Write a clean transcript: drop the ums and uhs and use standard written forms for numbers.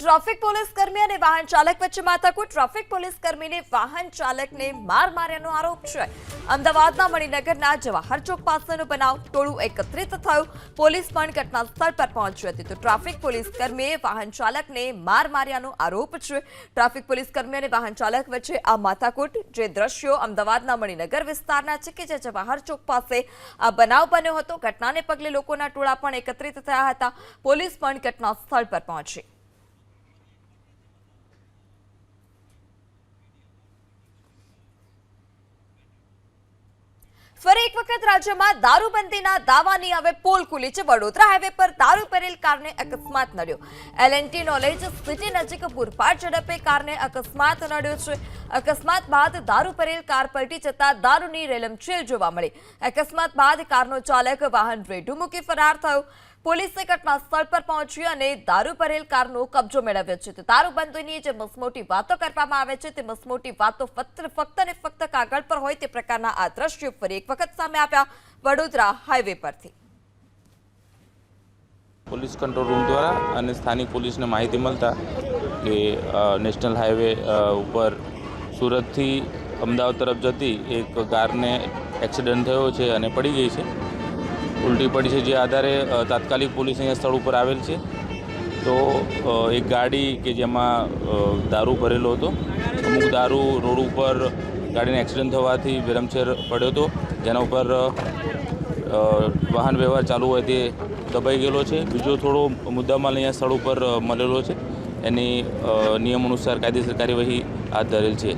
Traffic police કર્મી અને વાહન ચાલક વચ્ચે માથાકૂટ। ટ્રાફિક પોલીસ કર્મીને વાહન ચાલકને માર માર્યાનો આરોપ છે। અમદાવાદના મણિનગરના જવાહર ચોક પાસેનો બનાવ। ટોળું એકત્રિત થયું, પોલીસ પણ ઘટના સ્થળ પર પહોંચી હતી તો ટ્રાફિક પોલીસ કર્મીએ વાહન ચાલકને માર માર્યાનો આરોપ છે। ટ્રાફિક પોલીસ કર્મી અને વાહન ચાલક વચ્ચે આ માથાકૂટ જે દ્રશ્યો અમદાવાદના મણિનગર વિસ્તારના છે કે જે જવાહર ચોક પાસે આ બનાવ બન્યો હતો। ઘટનાને પગલે લોકોના ટોળા પણ એકત્રિત થયા હતા, પોલીસ પણ ઘટના સ્થળ પર પહોંચી। ફરી એક વખત રાજ્યમાં દારૂબંધીના દાવાની હવે પોલ ખુલી છે। વડોદરા હાઈવે પર દારૂ ભરેલ કારને અકસ્માત નડ્યો। L&T નોલેજ સિટી નજીક પૂરપાટ ઝડપે કારને અકસ્માત નડ્યો છે। અકસ્માત બાદ દારૂ ભરેલ કાર પલટી જતા દારૂની રેલમછેલ જોવા મળી। અકસ્માત બાદ કારનો ચાલક વાહન રેઢું મૂકી ફરાર થયો। પોલીસે ઘટના સ્થળ પર પહોંચી અને દારૂ ભરેલ કારનો કબજો મેળવ્યો છે। તો દારૂબંધીની જે મસમોટી વાતો કરવામાં આવે છે તે મસમોટી વાતો ફક્ત ને ફક્ત કાગળ પર હોય તે પ્રકારના આ દ્રશ્યો ફરી એક વખત સામે આવ્યા વડોદરા હાઈવે પરથી। પોલીસ કંટ્રોલ રૂમ દ્વારા અને સ્થાનિક પોલીસને માહિતી મળતા કે નેશનલ હાઈવે ઉપર સુરતથી અમદાવાદ તરફ જતી એક કારને એક્સિડન્ટ થયો છે અને પડી ગઈ છે, ઉલટી પડી છે। જે આધારે તાત્કાલિક પોલીસ અહીંયા સ્થળ ઉપર આવેલ છે। તો એક ગાડી કે જેમાં દારૂ ભરેલો હતો, અમુક દારૂ રોડ ઉપર ગાડીને એક્સિડન્ટ થવાથી વેરમછેર પડ્યો હતો, જેના ઉપર વાહન વ્યવહાર ચાલુ હોય તે દબાઈ ગયેલો છે। બીજો થોડો મુદ્દામાલ અહીંયા સ્થળ ઉપર મળેલો છે, એની નિયમ અનુસાર કાયદેસર કાર્યવાહી હાથ ધરેલ છે।